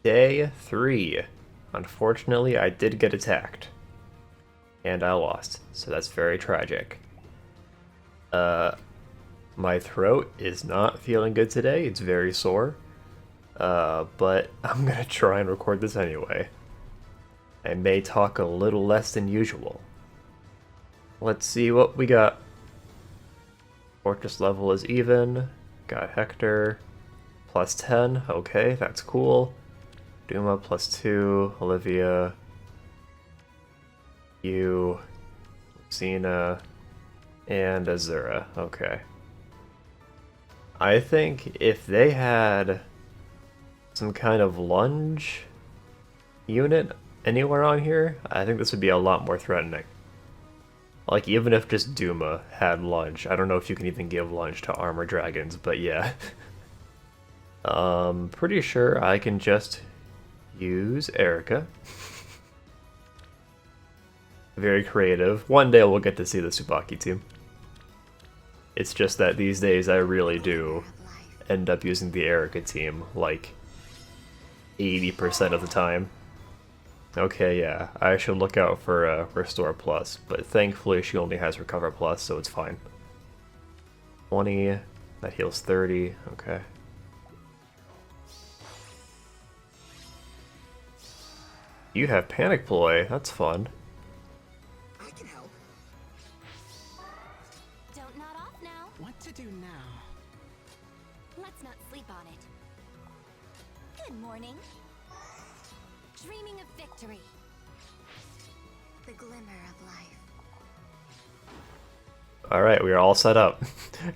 Day 3. Unfortunately, I did get attacked. And I lost, so that's very tragic. My throat is not feeling good today. It's very sore. But I'm gonna try and record this anyway. I may talk a little less than usual. Let's see what we got. Fortress level is even. Got Hector. Plus 10. Okay, that's cool. Duma plus 2. Olivia. You. Lucina. And Azura. Okay. I think if they had some kind of lunge unit anywhere on here, I think this would be a lot more threatening. Like, even if just Duma had lunge. I don't know if you can even give lunge to armor dragons, but yeah. Pretty sure I can just use Erica. Very creative. One day we'll get to see the Tsubaki team. It's just that these days I really do end up using the Erica team, like, 80% of the time. Okay, yeah, I should look out for Restore Plus, but thankfully she only has Recover Plus, so it's fine. 20, that heals 30, okay. You have Panic Ploy, that's fun. I can help. Don't nod off now. What to do now? Let's not sleep on it. Good morning. Dreaming of victory. The glimmer of life. Alright, we are all set up.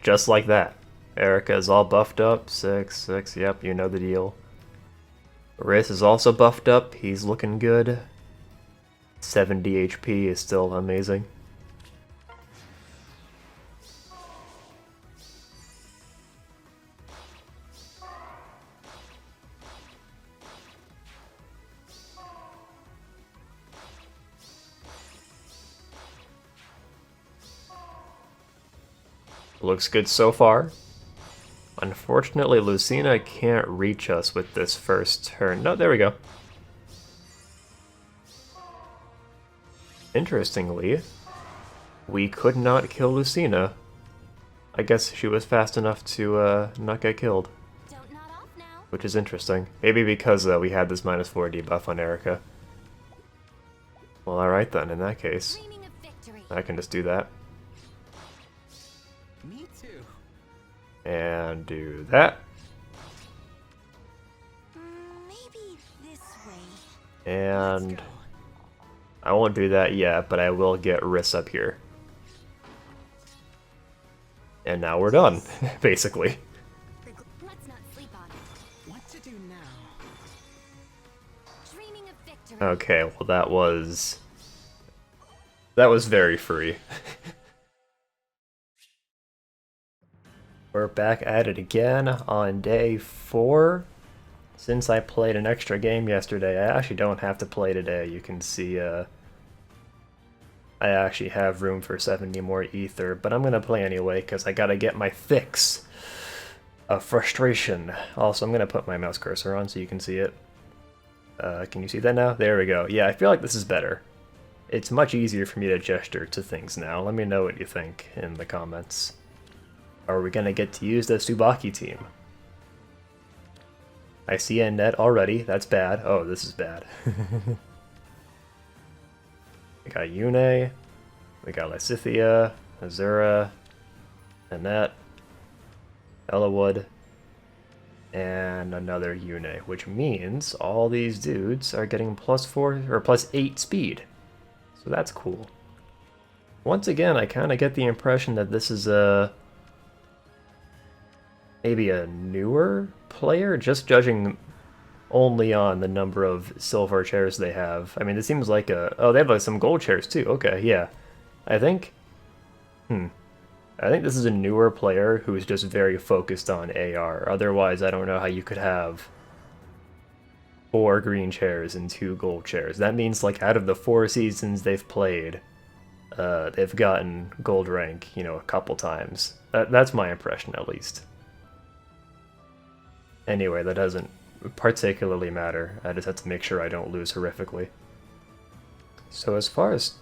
Just like that. Erica is all buffed up. 6, 6, yep, you know the deal. Riss is also buffed up. He's looking good. 70 HP is still amazing. Looks good so far. Unfortunately, Lucina can't reach us with this first turn. No, there we go. Interestingly, we could not kill Lucina. I guess she was fast enough to not get killed. Don't nod off now. Which is interesting. Maybe because we had this -4 debuff on Erica. Well, alright then, in that case. Dreaming of victory. I can just do that. Me too. And do that. Maybe this way. And Let's go. I won't do that yet, but I will get Riss up here. And now we're done, basically. Let's not sleep on it. What to do now? Dreaming of victory. Okay, well that was very free. We're back at it again on day 4. Since I played an extra game yesterday, I actually don't have to play today. You can see I actually have room for 70 more Aether, but I'm gonna play anyway because I gotta get my fix of frustration. Also, I'm gonna put my mouse cursor on so you can see it. Can you see that now? There we go. Yeah, I feel like this is better. It's much easier for me to gesture to things now. Let me know what you think in the comments. Are we gonna get to use the Tsubaki team? I see a net already. That's bad. Oh, this is bad. We got Yune. We got Lysithea, Azura, Annette, Ellawood, and another Yune, which means all these dudes are getting +4 or +8 speed. So that's cool. Once again, I kind of get the impression that this is maybe a newer player, just judging only on the number of silver chairs they have. I mean, it seems like oh, they have some gold chairs too. Okay, yeah. I think this is a newer player who is just very focused on AR. Otherwise, I don't know how you could have 4 green chairs and 2 gold chairs. That means, like, out of the 4 seasons they've played, they've gotten gold rank, you know, a couple times. That's my impression, at least. Anyway, that doesn't particularly matter. I just have to make sure I don't lose horrifically. So as far as...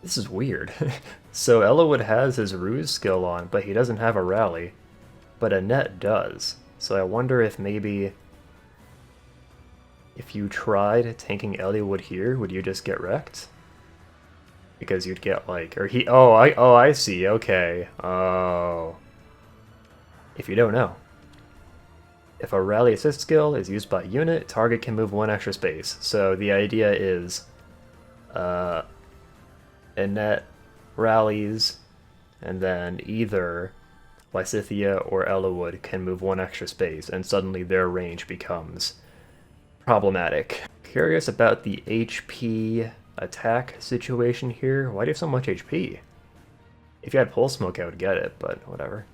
This is weird. So Elowood has his ruse skill on, but he doesn't have a rally. But Annette does. So I wonder if maybe... If you tried tanking Elowood here, would you just get wrecked? Because you'd get like... Or he... Oh, I see. Okay. Oh... If you don't know. If a rally assist skill is used by unit, target can move 1 extra space. So the idea is Annette rallies, and then either Lysithea or Elowood can move 1 extra space, and suddenly their range becomes problematic. Curious about the HP attack situation here. Why do you have so much HP? If you had Pulse Smoke, I would get it, but whatever.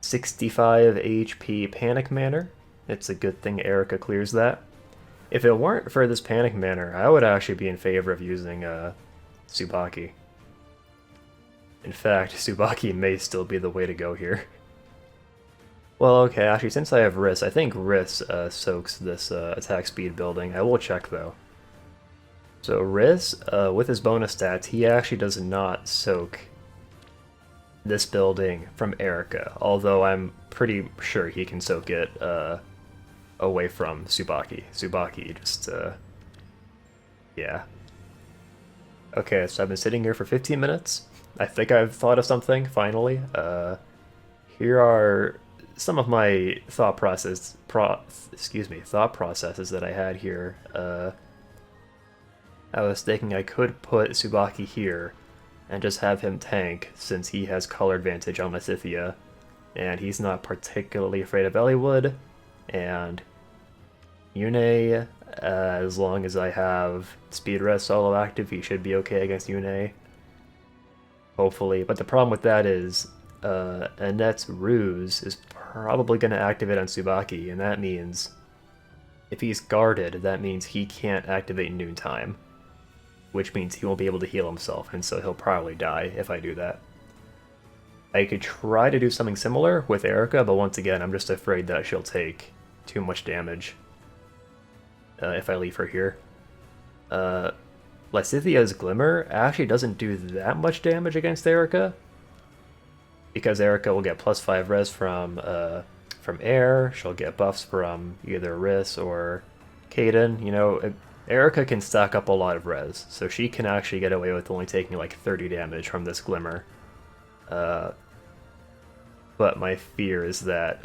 65 HP Panic Manor. It's a good thing Erica clears that. If it weren't for this Panic Manor, I would actually be in favor of using Tsubaki. In fact, Tsubaki may still be the way to go here. Well, okay, actually, since I have Riss, I think Riss soaks this attack speed building. I will check, though. So Riss, with his bonus stats, he actually does not soak this building from Erica, although I'm pretty sure he can soak it away from Tsubaki. Tsubaki just, yeah. Okay, so I've been sitting here for 15 minutes. I think I've thought of something, finally. Here are some of my thought processes that I had here. I was thinking I could put Tsubaki here and just have him tank, since he has color advantage on Lysithea, and he's not particularly afraid of Eliwood, and Yune, as long as I have Speed Rest solo active, he should be okay against Yune. Hopefully, but the problem with that is Annette's Ruse is probably going to activate on Tsubaki, and that means if he's guarded, that means he can't activate Noontime, which means he won't be able to heal himself, and so he'll probably die if I do that. I could try to do something similar with Erica, but once again, I'm just afraid that she'll take too much damage if I leave her here. Lysithea's Glimmer actually doesn't do that much damage against Erica, because Erica will get +5 res from air, she'll get buffs from either Riss or Kaden. You know, Erica can stack up a lot of res, so she can actually get away with only taking like 30 damage from this Glimmer. But my fear is that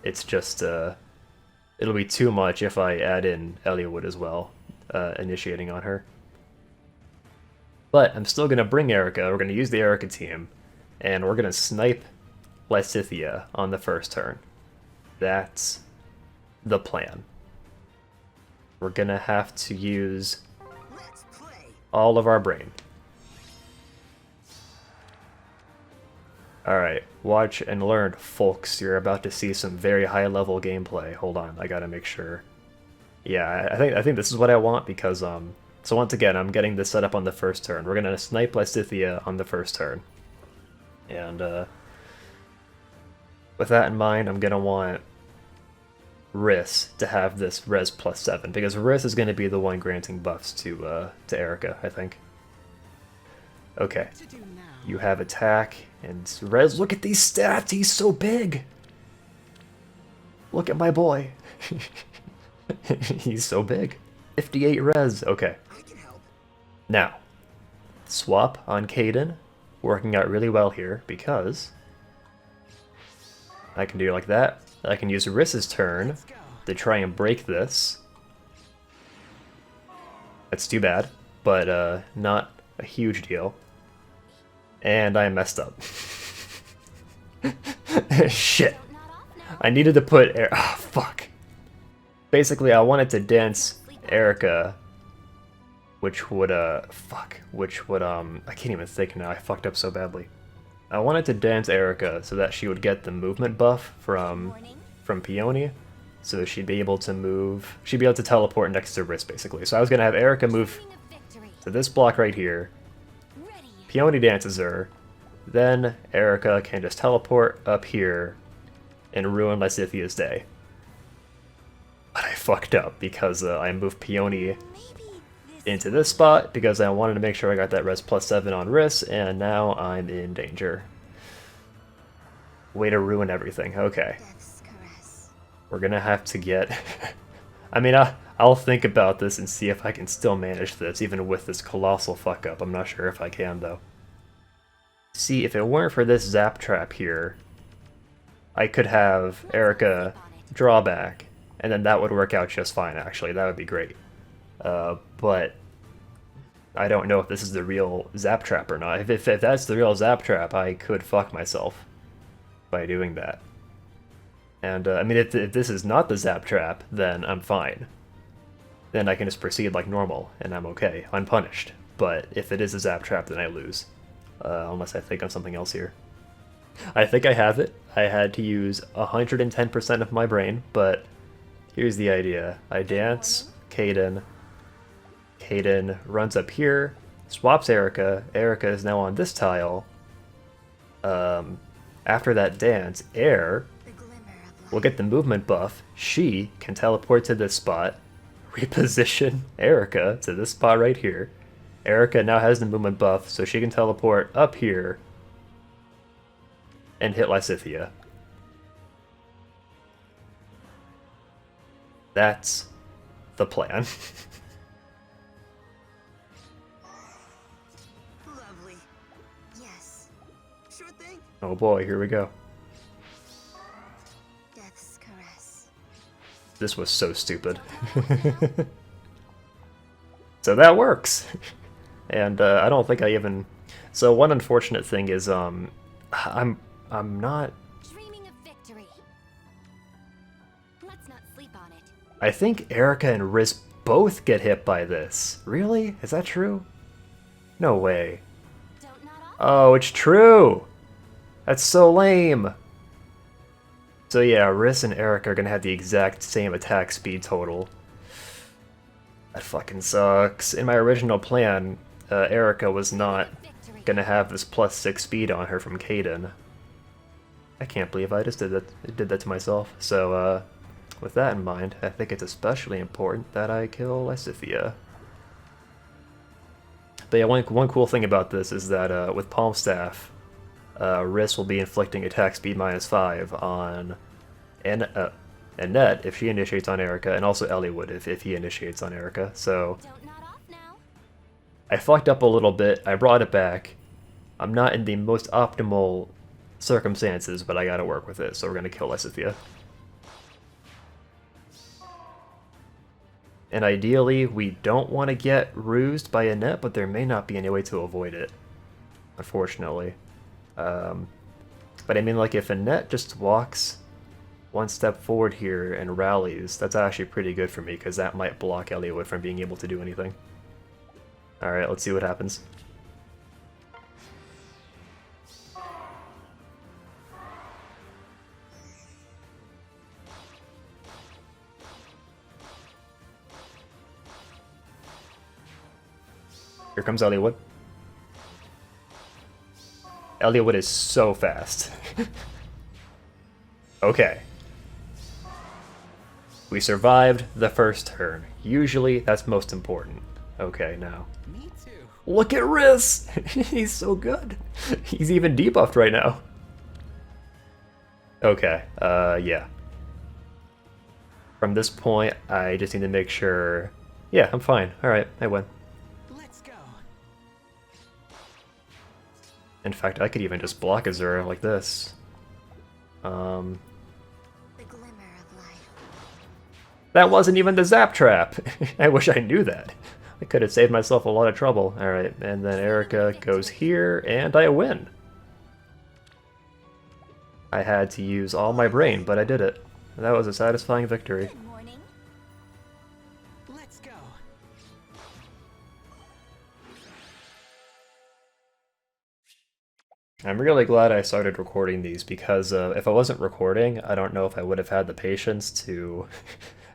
it's just, it'll be too much if I add in Eliwood as well, initiating on her. But I'm still going to bring Erica, we're going to use the Erica team, and we're going to snipe Lysithea on the first turn. That's the plan. We're going to have to use all of our brain. Alright, watch and learn, folks. You're about to see some very high-level gameplay. Hold on, I gotta make sure. Yeah, I think this is what I want because, so once again, I'm getting this set up on the first turn. We're gonna snipe Lysithea on the first turn. And, with that in mind, I'm gonna want Riss to have this res +7, because Riss is gonna be the one granting buffs to Erica, I think. Okay. You have attack and res. Look at these stats, he's so big! Look at my boy. He's so big. 58 res, okay. Now, swap on Kaden, working out really well here, because I can do it like that. I can use Riss's turn to try and break this. That's too bad, but not a huge deal. And I messed up. Shit. I needed to put oh, fuck. Basically, I wanted to dance Erica, which would, I can't even think now, I fucked up so badly. I wanted to dance Erica so that she would get the movement buff from Peony, so she'd be able to move, she'd be able to teleport next to Riss, basically. So I was gonna have Erica move to this block right here, Peony dances her, then Erica can just teleport up here and ruin Lysithia's day. But I fucked up because I moved Peony Maybe this into this spot because I wanted to make sure I got that res +7 on Riss, and now I'm in danger. Way to ruin everything. Okay. death's caress. We're gonna have to get... I mean, I'll think about this and see if I can still manage this, even with this colossal fuck up. I'm not sure if I can, though. See, if it weren't for this zap trap here, I could have Erica drawback, and then that would work out just fine, actually. That would be great. But I don't know if this is the real zap trap or not. If that's the real zap trap, I could fuck myself by doing that. And, I mean, if this is not the zap trap, then I'm fine. Then I can just proceed like normal, and I'm okay, unpunished. But if it is a zap trap, then I lose. Unless I think of something else here. I think I have it. I had to use 110% of my brain, but here's the idea. I dance, Kaden runs up here, swaps Erica. Erica is now on this tile. After that dance, Air The glimmer of light. will get the movement buff. She can teleport to this spot, reposition Erica to this spot right here. Erica now has the movement buff, so she can teleport up here and hit Lysithia. That's the plan. Lovely. Yes, Sure thing. Oh boy, here we go. death's caress. This was so stupid. So that works. And I don't think I even... So one unfortunate thing is I'm not... Dreaming of victory. Let's not sleep on it. I think Erica and Riz both get hit by this. Really? Is that true? No way. Don't nod off. Oh, it's true! That's so lame! So yeah, Riz and Erica are gonna have the exact same attack speed total. That fucking sucks. In my original plan, Erica was not Victory. gonna have this +6 speed on her from Kaden. I can't believe I just did that to myself. So, with that in mind, I think it's especially important that I kill Lysithia. But yeah, one cool thing about this is that with Palm Staff, Riss will be inflicting attack speed -5 on Annette if she initiates on Erica, and also Ellie would if he initiates on Erica. So Don't nod off now. I fucked up a little bit. I brought it back. I'm not in the most optimal circumstances, but I gotta work with it. So we're gonna kill Lysithia. And ideally, we don't want to get rused by Annette, but there may not be any way to avoid it, unfortunately. But I mean, like, if Annette just walks one step forward here and rallies, that's actually pretty good for me, because that might block Elliot from being able to do anything. Alright, let's see what happens. Here comes Elliot. Elliot is so fast. Okay. We survived the first turn. Usually, that's most important. Okay, now. Me too. Look at Riz! He's so good. He's even debuffed right now. Okay, yeah. From this point, I just need to make sure... Yeah, I'm fine. Alright, I win. Let's go. In fact, I could even just block Azura like this. The glimmer of light. That wasn't even the zap trap! I wish I knew that. I could have saved myself a lot of trouble. Alright, and then Erica goes here, and I win. I had to use all my brain, but I did it. That was a satisfying victory. Good morning. Let's go. I'm really glad I started recording these, because if I wasn't recording, I don't know if I would have had the patience to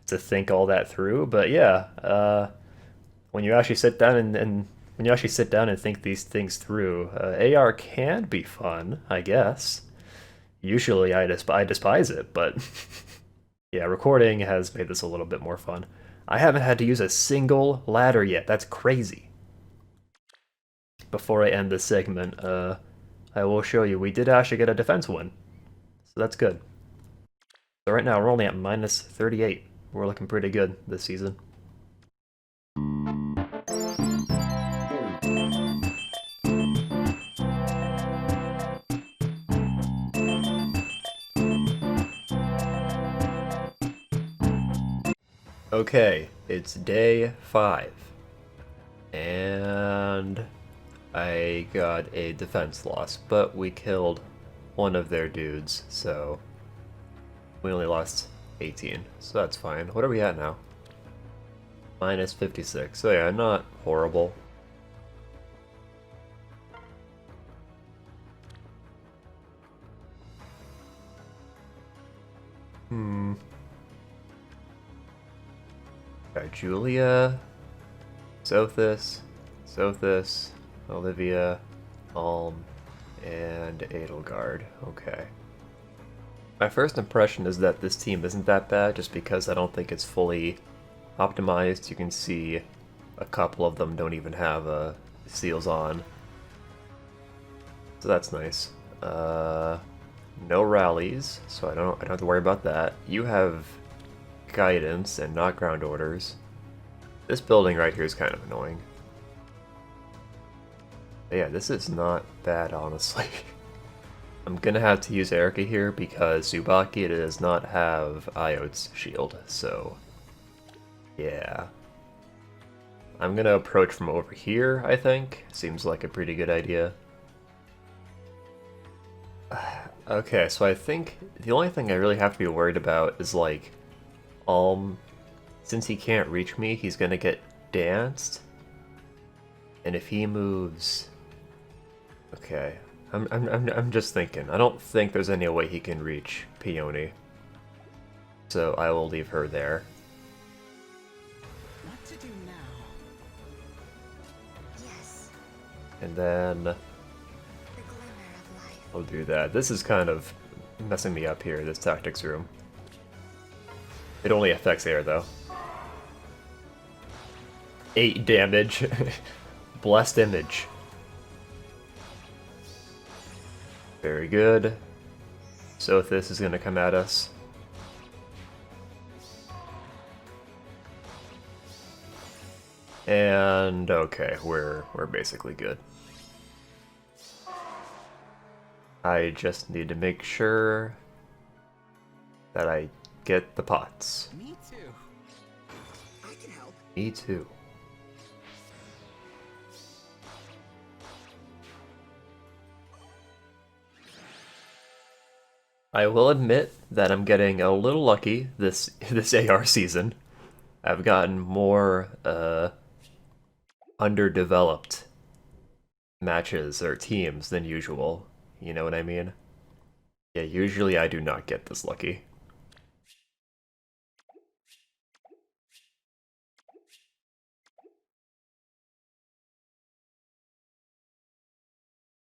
to think all that through. But yeah, when you actually sit down and when you actually sit down and think these things through, AR can be fun, I guess. Usually I despise it, but yeah, recording has made this a little bit more fun. I haven't had to use a single ladder yet. That's crazy. Before I end this segment, I will show you we did actually get a defense win. So that's good. So right now we're only at minus 38. We're looking pretty good this season. Okay, it's day 5. And I got a defense loss, but we killed one of their dudes, so we only lost 18, so that's fine. What are we at now? Minus 56, so yeah, not horrible. Got Julia, Sothis, Olivia, Alm, and Edelgard. Okay. My first impression is that this team isn't that bad, just because I don't think it's fully optimized. You can see a couple of them don't even have seals on. So that's nice. No rallies, so I don't have to worry about that. You have guidance and not ground orders. This building right here is kind of annoying. But yeah, this is not bad, honestly. I'm gonna have to use Erica here because Tsubaki does not have Iote's shield, so yeah. I'm gonna approach from over here, I think. Seems like a pretty good idea. Okay, so I think the only thing I really have to be worried about is like, since he can't reach me, he's gonna get danced. And if he moves, okay, I'm just thinking. I don't think there's any way he can reach Peony, so I will leave her there. What to do now? Yes, And then the glimmer of life. I'll do that. This is kind of messing me up here, this tactics room. It only affects air, though. 8 damage. Blessed image. Very good. Sothis is going to come at us. And okay, we're basically good. I just need to make sure that I get the pots. Me too. I can help. Me too. I will admit that I'm getting a little lucky this AR season. I've gotten more underdeveloped matches or teams than usual. You know what I mean? Yeah, usually I do not get this lucky.